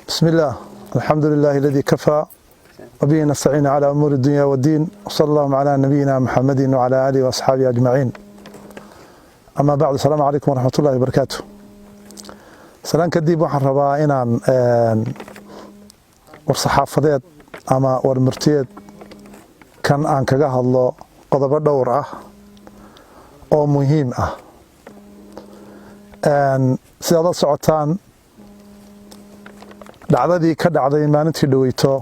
بسم الله الحمد لله الذي كفى وبه نستعين على أمور الدنيا والدين وصلى الله على نبينا محمد وعلى آله وأصحابه أجمعين أما بعد السلام عليكم ورحمة الله وبركاته سلام كديب waxaan rabaa inaan warsaxaafadeed ama warmartiyeed kan aan kaga hadlo qodobo dhowr ah oo muhiim ah sidaad la socotaan dhacdadii ka dhacday maalintii dhaweyto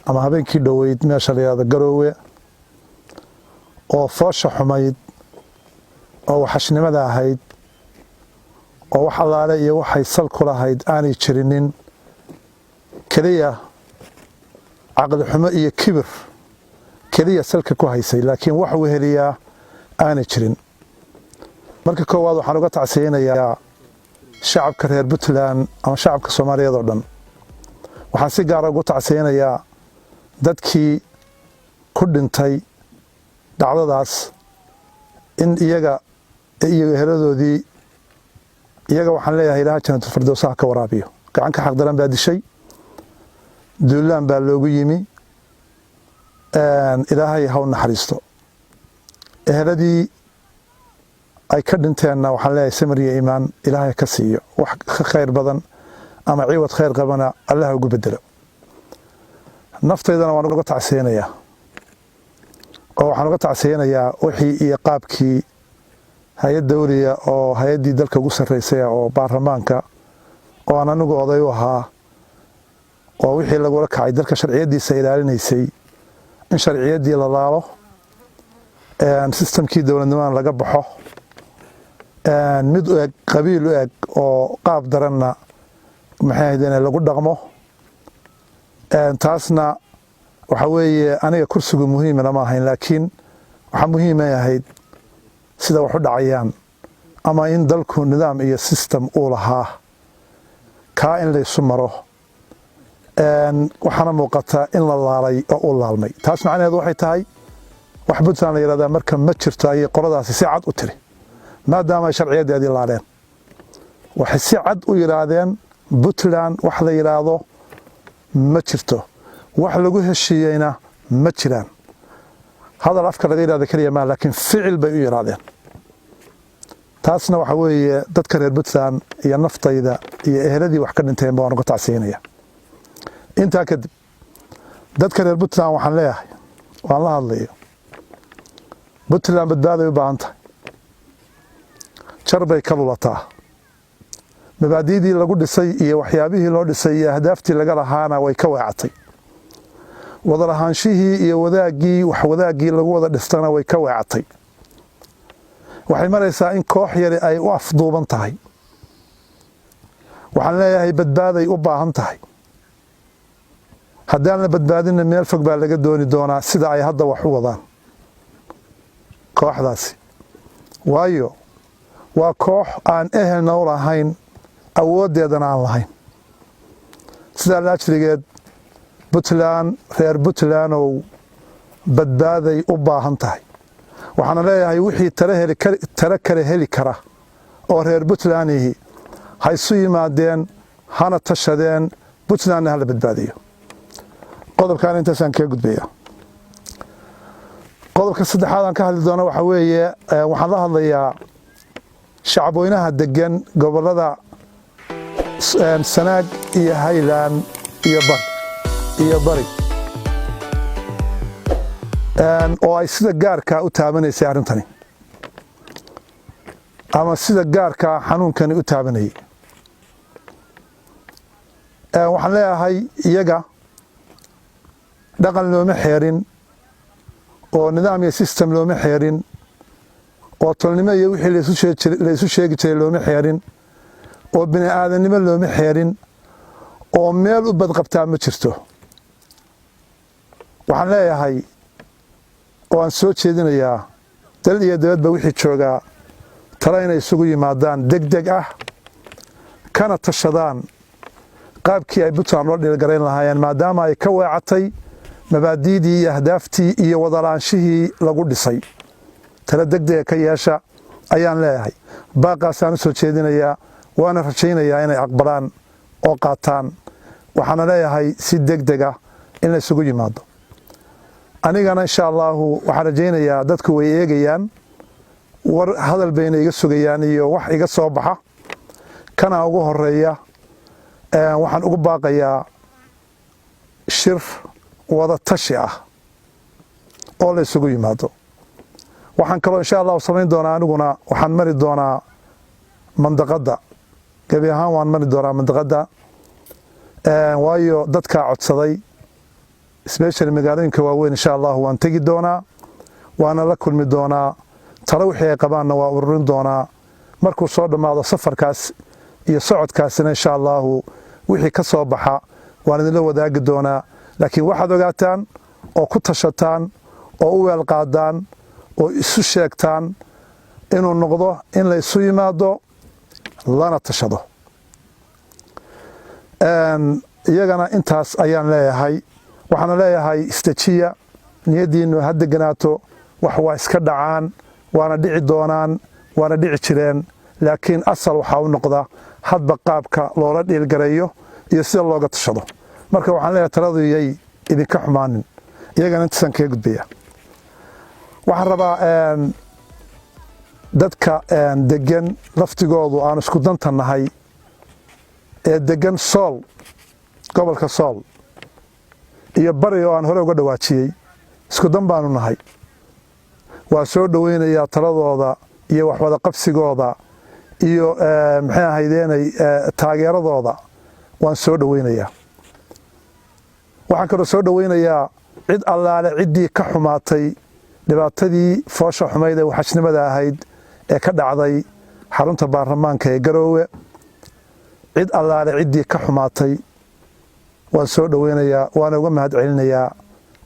ama habeenkii dhaweyd meesha la yiraahdo Garoowe oo foosha xumayd oo waxashnimada ahayd oo wax allaale iyo waxay sal ku lahayd aanay jirinin kaliya aqal xumo iyo kibir kaliya salka ku haysay laakiin wax weheliya aanay jirin marka koowaad waxaan uga tacsiyanayaa shacabka reer Puntland ama shacabka Soomaaliyeed oo dhan waxaan si gaar ah uga tacsiyanayaa dadkii ku dhintay dhacdadaas in iyaga iyo heladoodii iyaga waxaan leeyahay Ilaahay Jannatul Firdaws ka waraabiyo gacan ka xaq daran baa dishay duulaan baa loogu yimi Ilaahay ha u naxariisto eheladii ay ka dhinteenna waxaan leeyahay samir iyo iimaan Ilaahay ka siiyo wax ka khayr badan ama ciwad khayr qabana Allah ugu bedelo nafteedana waan uga tacsiyanayaa oo waxaan uga tacsiyanayaa wixii iyo qaabkii hay'ad dawliya oo hay'adii dalka ugu sareysay oo baarlamaanka oo aan anigu oday u ahaa oo wixii lagu la kacay dalka sharciyadiisa ilaalinaysay in sharciyadii la laalo systemkii dawladnimada laga baxo mid uu qabiil uu oo qaab daranna maxay ahaydeen lagu dhaqmo taasna waxa weeye aniga kursigu muhiim ma ahayn laakiin waxa muhiim ah sida wax u dhacayaan ama in dalku nidaam iyo system uu lahaa ka in la isu maro waxana muuqata in la laalay oo uu laalmay taas macnaheedu waxay tahay wax Puntland la yiraahdo marka ma jirto ay qoladaasi si cad u tiri maadaama sharciyadeedii laaleen waxay si cad u yiraahdeen Puntland wax la yiraahdo ma jirto wax lagu heshiiyeyna ma jiraan hadal afka laga yiraahdo kaliya ma laakiin ficil bay u yiraahdeen taasna waxa weeye dadka reer Puntland iyo naftayda iyo eheladii wax ka dhinteen baan uga tacsiinaya inta kadib dadka reer Puntland waxaan leeyahay waan la hadlayo Puntland badbaaday u baahan tahay charbay ka lulataa mabaadiidii lagu dhisay iyo waxyaabihii loo dhisay iyo ahdaaftii laga lahaana way ka weecatay wada lahaanshihii iyo wadaagii lagu wada dhistana way ka weecatay waxay maraysaa in koox yari ay u afduuban tahay waxaan leeyahay badbaaday u baahan tahay haddaan la badbaadinna meel fog baa laga dooni doonaa sida ay hadda wax u wadaan kooxdaasi waayo waa koox aan ehelna u lahayn awoodeedana aan lahayn sidaa laajligeed Puntland reer Puntland oo badbaaday u baahan tahay waxaan leeyahay wixii tara kale heli kara oo reer Puntland ha isu yimaadeen hana tashadeen Puntland ha la badbaadiyo qodobkan intaasaan ka gudbaya qodobka saddexaad aan ka hadli doono waxa weeye waxaan la hadlayaa shacabweynaha degan gobolada Sanaag iyo Highland iyo Bari oo ay sida gaarka u taabanaysay arintani ama sida gaarka xanuunkani u taabanayay waxaan leeyahay iyaga dhaqan looma xeerin oo nidaam iyo system looma xeerin oo tolnimo iyo wixii la isu sheegi jiray looma xeerin oo bini aadanimo looma xeerin oo meel u badqabtaa ma jirto waxaan leeyahay oo aan soo jeedinayaa dal iyo dawladba wixii joogaa tala inay isugu yimaadaan degdeg ah kana tashadaan qaabkii ay Puntland loo dhilgarayn lahaayeen maadaama ay ka weecatay mabaadiidii iyo ahdaaftii iyo wadalaanshihii lagu dhisay tala degdeg ka yeesha ayaan leeyahay baaqaasaan soo jeedinayaa وانا رجينا يا إني أقبلان oo qaataan waxaana leeyahay si degdega in la isugu yimaado anigana insha Allah waxaan rajaynayaa dadku way eegayaan war hadal bayna iga sugayaan iyo wax iga soo baxa kana ugu horeeya waxaan ugu baaqayaa shir wada tashi ah oo la isugu yimaado waxaan kaloo insha Allah samayn doonaa aniguna waxaan mari doonaa mandaqada gabi ahaan waan mari doonaa mandaqada waayo dadka codsaday especially magaalooyinka waaweyn insha Allah waan tagi doonaa waana la kulmi doonaa talo wixii ay qabaanna waa ururin doonaa markuu soo dhamaado safarkaas iyo socodkaasina insha Allah wixii ka soo baxa waan idin la wadaagi doonaa laakiin waxaad ogaataan oo ku tashataan oo u weel qaadaan oo isu sheegtaan inuu noqdo in la isu yimaado lana tashado iyagana intaas ayaan leeyahay waxaan leeyahay istajiya niyadiinu hadda ganaato wax waa iska dhacaan waana dhici doonaan waana dhici jireen laakiin asal waxa uu noqda hadba qaabka loola dhiilgareeyo iyo sida looga tashado marka waxaan leeyahay taladu yay idinka xumaanin iyagana intaas ka gudbaya waxaan rabaa dadka degan laftigoodu aan isku dantanahay ee degan Sool gobolka Sool iyo bari oo aan hore uga dhawaajiyay isku dan baanu nahay waa soo dhaweynaya taladooda iyo wax wada qabsigooda iyo maxay ahaydeenay taageeradooda waan soo dhaweynaya waxaan kaloo soo dhaweynayaa cid allaale cidii ka xumaatay dhibaatadii foosha xumayd ee waxashnimada ahayd ee ka dhacday xarunta baarlamaanka ee Garowe cid allaale cidii ka xumaatay waan soo dhaweynayaa waan uga mahad celinayaa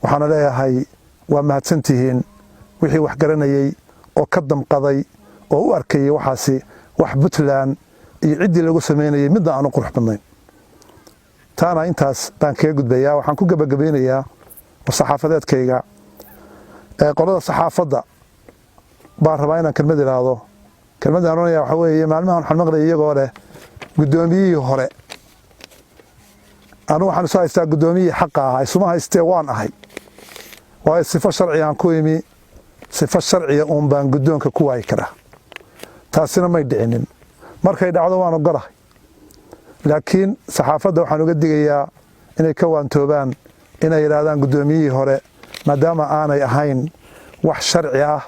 waxaan leeyahay waa mahadsantihiin wixii wax garanayay oo ka damqaday oo u arkayay waxaasi wax Puntland iyo cidii lagu sameeyay mid aan u qurux badnayn taana intaas baan kaga gudbayaa waxaan ku gabagabeynayaa saxaafadeedkayga qolada saxaafadda baan rabaa inaan kelmad iraado kelmadaan oranaya waxa weeye maalmahan waxaan maqlay iyagoo leh gudoomiyihii hore anu waxaan soo haystaa gudoomiyihii xaqa ah isuma haystee waan ahay waa sifo sharci aan ku imi sifo sharci oo baan gudoonka ku waay karaa taasina may dhicinin markay dhacdo waan ogolahay laakiin saxaafadda waxaan uga digayaa inay ka waantoobaan inay yiraahdaan gudoomiyihii hore maadaama aanay ahayn wax sharci ah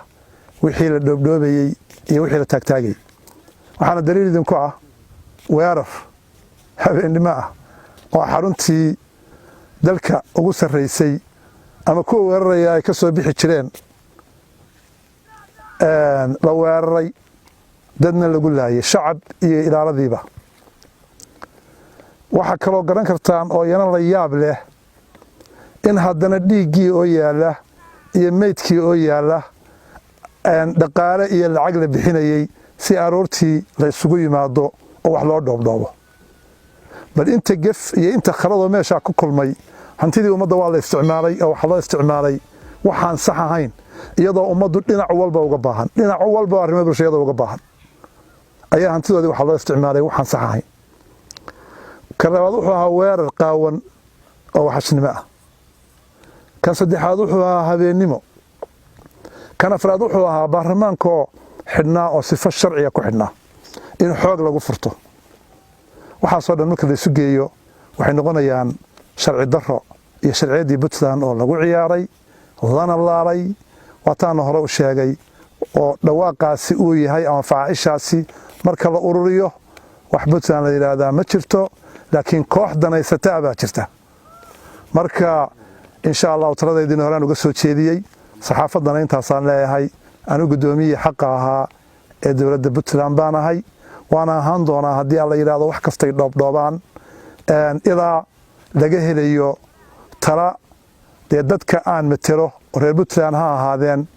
wixii la dhoobdhoobayay iyo wixii la taagtaagay waxaana daliil idinku ah weerar habeenimo ah oo xaruntii dalka ugu sarreysay ama kuwa weeraraya ay ka soo bixi jireen la weeraray dadna lagu laayay shacab iyo ilaaladiiba waxa kaloo garan kartaan oo yana la yaab leh in haddana dhiiggii oo yaala iyo meydkii oo yaala dhaqaale iyo lacag la bixinayay si aroortii la isugu yimaado oo wax loo dhoobdhoobo bal inta gef iyo inta khalado meesha ku kulmay hantidii ummadda waa la isticmaalay oo waxa loo isticmaalay waxaan sax ahayn iyadoo ummaddu dhinac walba uga baahan dhinac walba arrimaha bulshada uga baahan ayaa hantidoodii waxa loo isticmaalay waxaan sax ahayn kalabaad wuxuu ahaa weerar qaawan oo waxashnimo ah kan saddexaad wuxuu ahaa habeenimo kan afraad wuxuu ahaa baarlamaanka xidhnaa oo sifo sharciya ku xidhnaa in xoog lagu furto waxaasoo dhan marka la isu geeyo waxay noqonayaan sharci darro iyo sharciyadii Puntland oo lagu ciyaaray lana laalay wataana hore u sheegay oo dhawaaqaasi uu yahay ama faacishaasi marka la ururiyo wax Puntland la yiraahdaa ma jirto laakiin koox danaysata baa jirta marka insha Allah taladeedina horaan uga soo jeediyay saxaafaddana intaasaan leeyahay anu gudoomiyihii xaqa ahaa ee dawladda Puntland baan ahay waana ahaan doonaa haddii alla yiraahdo wax kastay dhoobdhoobaan ilaa laga helayo tala dee dadka aan matelo reer Puntland ha ahaadeen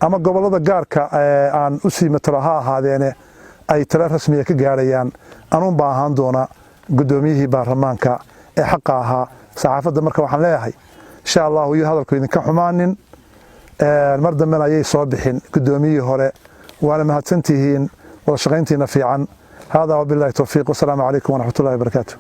ama gobolada gaarka aan u sii matelo ha ahaadeene ay tala rasmiya ka gaarayaan anuun baa ahaan doona gudoomiyihii baarlamaanka ee xaqa ahaa saxaafadda marka waxaan leeyahay insha Allah iyo hadalku idinka xumaanin mar dambena ayay soo bixin gudoomiyihii hore waana mahadsantihiin wada shaqayntiina fiican hada wabillahi tawfiiq wasalaamu calaykum waraxmatullaahi wabarakaatuh